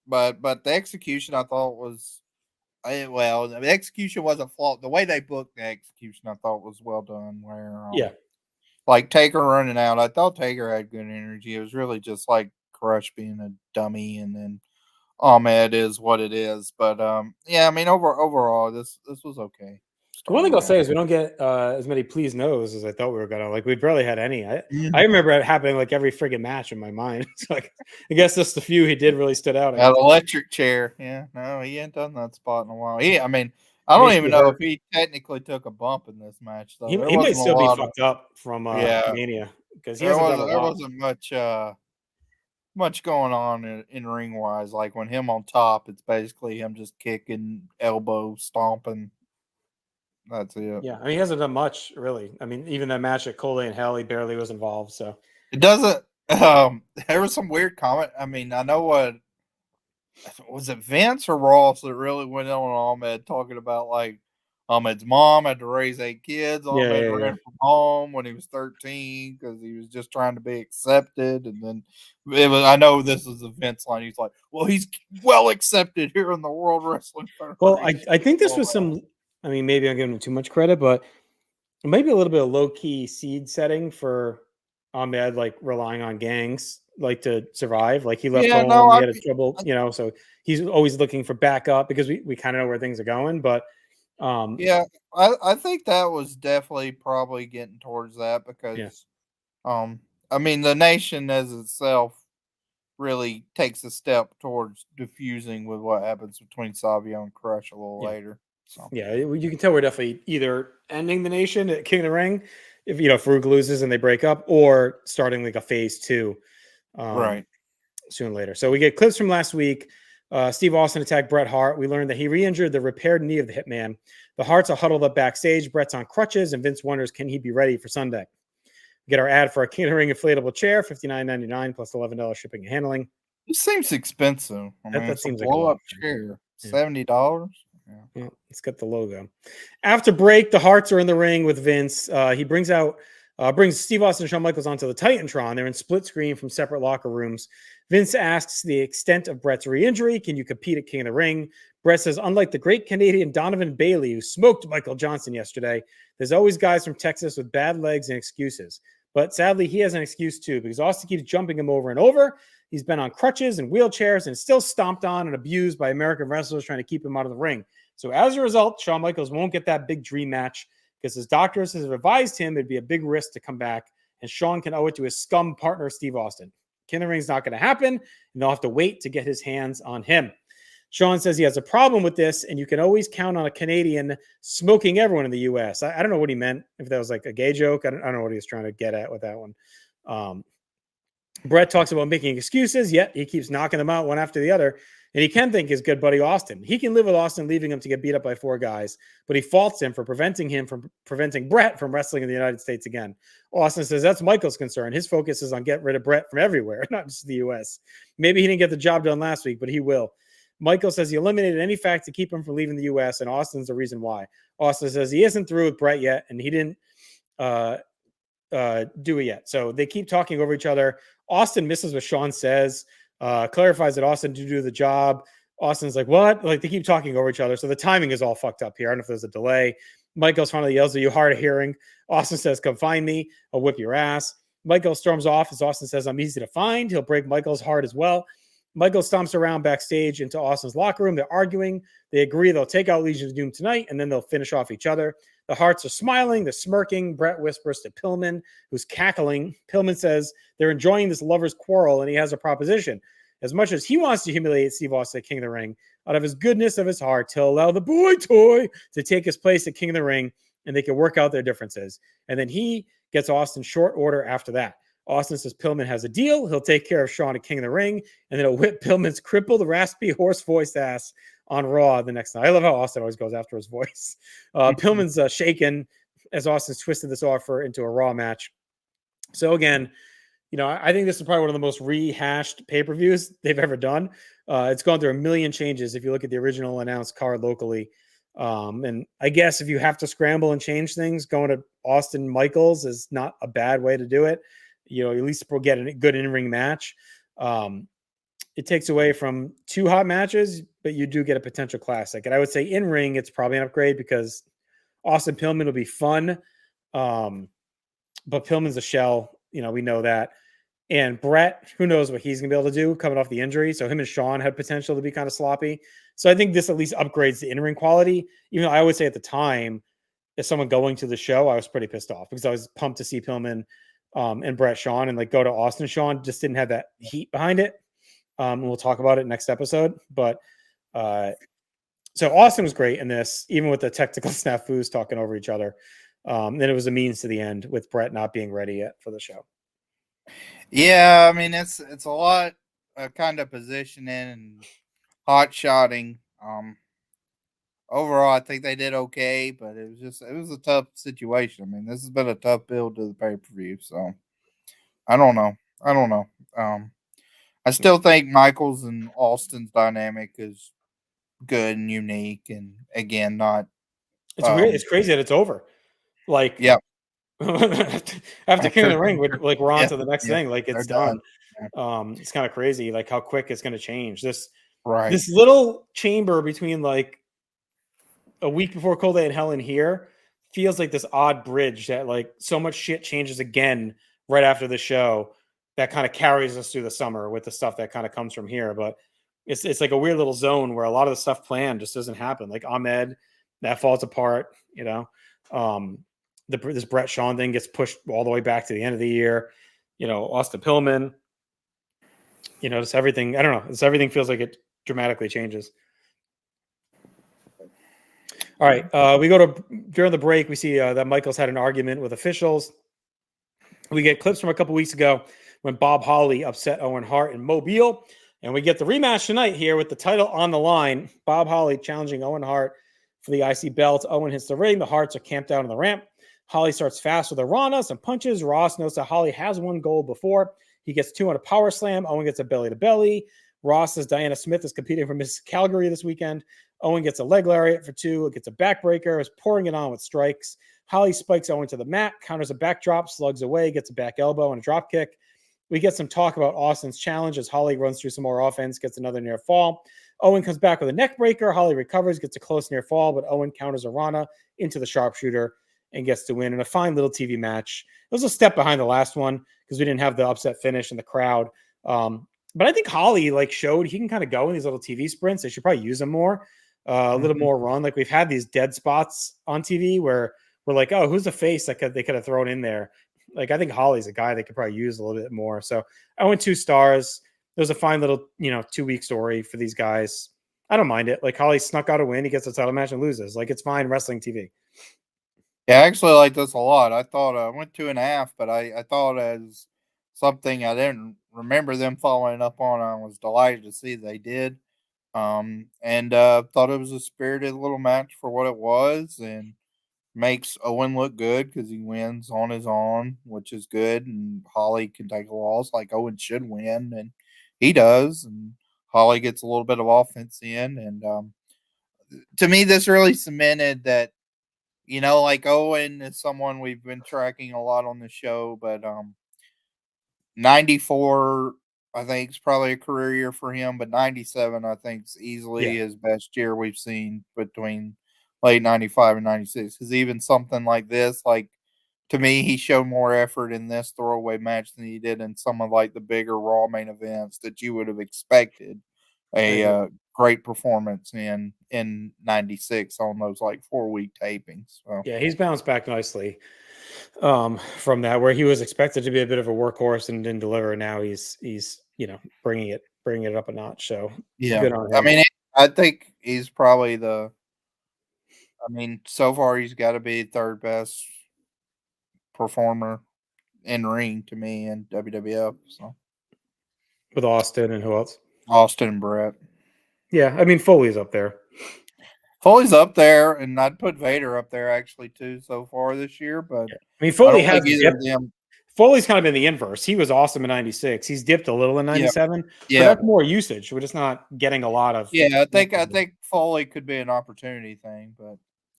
but the execution I thought was the execution wasn't flawed. The way they booked the execution I thought was well done. Where Yeah. like Taker running out, I thought Taker had good energy. It was really just like Crush being a dummy, and then Ahmed is what it is. But yeah, I mean overall this was okay. The one Starting thing I'll match. say is we don't get as many please no's as I thought we were gonna. Like we barely had any. I Mhm. remember it happening like every friggin' match in my mind. So like, I guess just the few he did really stood out. I That guess electric chair. Yeah, no, he ain't done that spot in a while. I mean, I he don't may even be know if hurt. he technically took a bump in this match though. There He might wasn't a still be lot of fucked up from yeah. Mania because he hasn't done a There lot. wasn't much going on in ring wise. Like when him on top, it's basically him just kicking, elbow stomping. That's it. Yeah, I mean he hasn't done much really. I mean even that match at Cole and Hell, he barely was involved. So It doesn't. There was some weird comment. I mean, I know what was it Vince or Ross that really went on Ahmed talking about like Ahmed's mom had to raise 8 kids. yeah, Ahmed yeah, yeah. ran from home when he was 13 because he was just trying to be accepted. And then it was, I know this is a Vince line. He's like, well, he's well accepted here in the World Wrestling Well, Federation. I think this All was that. some. I mean, maybe I'm giving him too much credit, but maybe a little bit of low key seed setting for Ahmed, like relying on gangs like to survive. Like he left Yeah, no, home, he had a trouble, so he's always looking for backup because we kind of know where things are going. But yeah, I think that was definitely probably getting towards that yeah, because, I mean, the nation as itself really takes a step towards diffusing with what happens between Savio and Crush a little yeah, later. So yeah. You can tell we're definitely either ending the nation at King of the Ring if Farouk loses and they break up, or starting like a phase two. Um, right, Soon later. So we get clips from last week. Steve Austin attacked Bret Hart. We learned that he re-injured the repaired knee of the Hitman. The Harts are huddled up backstage. Bret's on crutches, and Vince wonders, can he be ready for Sunday? We get our ad for a King of the Ring inflatable chair, $59.99 plus $11 shipping and handling. it seems expensive. I mean, That it's a seems like a blow lot. up chair, Yeah. $70. Yeah. Yeah, it's got the logo. After break, the Harts are in the ring with Vince. He brings Steve Austin and Shawn Michaels onto the Titantron. They're in split screen from separate locker rooms. Vince asks the extent of Bret's re-injury. Can you compete at King of the Ring? Brett says, unlike the great Canadian Donovan Bailey, who smoked Michael Johnson yesterday, there's always guys from Texas with bad legs and excuses. But sadly, he has an excuse too, because Austin keeps jumping him over and over. He's been on crutches and wheelchairs and still stomped on and abused by American wrestlers trying to keep him out of the ring. So as a result, Shawn Michaels won't get that big dream match because his doctors have advised him it'd be a big risk to come back, and Shawn can owe it to his scum partner, Steve Austin. King of the Ring's not going to happen, and they'll have to wait to get his hands on him. Shawn says he has a problem with this, and you can always count on a Canadian smoking everyone in the U.S. I don't know what he meant, if that was like a gay joke. I don't know what he was trying to get at with that one. Brett talks about making excuses, yet he keeps knocking them out one after the other. And he can thank his good buddy Austin. He can live with Austin leaving him to get beat up by 4 guys, but he faults him for preventing Brett from wrestling in the United States again. Austin says that's Michael's concern. His focus is on getting rid of Brett from everywhere, not just the U.S. Maybe he didn't get the job done last week, but he will. Michael says he eliminated any fact to keep him from leaving the U.S., and Austin's the reason why. Austin says he isn't through with Brett yet, and he didn't do it yet. So they keep talking over each other. Austin misses what Shawn says, clarifies that Austin did do the job. Austin's like, what? Like they keep talking over each other. So the timing is all fucked up here. I don't know if there's a delay. Michaels finally yells, are you hard of hearing? Austin says, come find me. I'll whip your ass. Michael storms off as Austin says, I'm easy to find. He'll break Michael's heart as well. Michael stomps around backstage into Austin's locker room. They're arguing. They agree they'll take out Legion of Doom tonight, and then they'll finish off each other. The Harts are smiling. They're smirking. Brett whispers to Pillman, who's cackling. Pillman says they're enjoying this lover's quarrel, and he has a proposition. As much as he wants to humiliate Steve Austin at King of the Ring, out of his goodness of his heart, he'll allow the boy toy to take his place at King of the Ring, and they can work out their differences. And then he gets Austin short order after that. Austin says Pillman has a deal. He'll take care of Shawn at King of the Ring, and then he'll whip Pillman's crippled, raspy, hoarse-voiced ass on Raw the next night. I love how Austin always goes after his voice. Pillman's shaken as Austin's twisted this offer into a Raw match. So again, I think this is probably one of the most rehashed pay-per-views they've ever done. It's gone through a million changes if you look at the original announced card locally. And I guess if you have to scramble and change things, going to Austin Michaels is not a bad way to do it. At least we'll get a good in-ring match. it takes away from 2 hot matches, but you do get a potential classic. And I would say in ring, it's probably an upgrade because Austin Pillman will be fun. But Pillman's a shell. We know that. And Brett, who knows what he's going to be able to do coming off the injury. So him and Sean had potential to be kind of sloppy. So I think this at least upgrades the in-ring quality. Even though I would say at the time, as someone going to the show, I was pretty pissed off because I was pumped to see Pillman and Brett Sean and go to Austin Sean. Just didn't have that heat behind it. And we'll talk about it next episode. But so Austin was great in this, even with the technical snafus talking over each other. Then it was a means to the end with Brett not being ready yet for the show. Yeah, I mean it's a lot of kind of positioning and hot shotting. Overall, I think they did okay, but it was a tough situation. I mean, this has been a tough build to the pay per view, so I don't know. I still think Michaels and Austin's dynamic is good and unique, and again, not. It's weird. It's crazy that it's over. Yeah. After King of the Ring, we're on to the next thing. It's done. Yeah. It's kind of crazy, how quick it's going to change. This Right. little chamber between a week before Cold Day in Hell and here feels like this odd bridge that so much shit changes again right after the show that kind of carries us through the summer with the stuff that kind of comes from here. But it's like a weird little zone where a lot of the stuff planned just doesn't happen. Like Ahmed, that falls apart, this Brett Sean thing gets pushed all the way back to the end of the year. Austin Pillman, just everything. I don't know. Everything feels like it dramatically changes. All right. We go to during the break. We see that Michaels had an argument with officials. We get clips from a couple weeks ago when Bob Holly upset Owen Hart in Mobile. And we get the rematch tonight here with the title on the line. Bob Holly challenging Owen Hart for the IC belt. Owen hits the ring. The Harts are camped out on the ramp. Holly starts fast with a Rana, some punches. Ross knows that Holly has won gold before. He gets 2 on a power slam. Owen gets a belly-to-belly. Ross says Diana Smith is competing for Miss Calgary this weekend. Owen gets a leg lariat for 2. Gets a backbreaker. Is pouring it on with strikes. Holly spikes Owen to the mat. Counters a backdrop. Slugs away. Gets a back elbow and a drop kick. We get some talk about Austin's challenge as Holly runs through some more offense. Gets another near fall. Owen comes back with a neck breaker. Holly recovers. Gets a close near fall. But Owen counters a Rana into the sharpshooter and gets to win in a fine little TV match. It was a step behind the last one because we didn't have the upset finish in the crowd. But I think Holly showed he can kind of go in these little TV sprints. They should probably use them more, a little more run. We've had these dead spots on TV where we're like, oh, who's the face that they could have thrown in there? I think Holly's a guy they could probably use a little bit more. So I went 2 stars. It was a fine little, 2-week story for these guys. I don't mind it. Holly snuck out a win. He gets a title match and loses. It's fine wrestling TV. Yeah, I actually like this a lot. I thought I went 2.5, but I thought as something I didn't remember them following up on. I was delighted to see they did. And thought it was a spirited little match for what it was, and makes Owen look good because he wins on his own, which is good. And Holly can take a loss like Owen should win, and he does. And Holly gets a little bit of offense in, and to me, this really cemented that. Owen is someone we've been tracking a lot on the show, but 94, I think, is probably a career year for him, but 97, I think, is easily his best year we've seen between late 95 and 96. Because even something like this, to me, he showed more effort in this throwaway match than he did in some of the bigger Raw main events that you would have expected a great performance in 96 on those 4-week tapings. So. Yeah, he's bounced back nicely from that, where he was expected to be a bit of a workhorse and didn't deliver. Now he's bringing it up a notch. So yeah, good on him. I mean, I think he's probably so far he's got to be third best performer in ring to me in WWF. So with Austin and who else? Austin and Brett. Yeah, I mean Foley's up there. Foley's up there, and I'd put Vader up there actually too so far this year. But I mean, Foley has Foley's kind of been the inverse. He was awesome in 96. He's dipped a little in 97. Yeah, but that's more usage. We're just not getting a lot of. Yeah, I think Foley could be an opportunity thing, but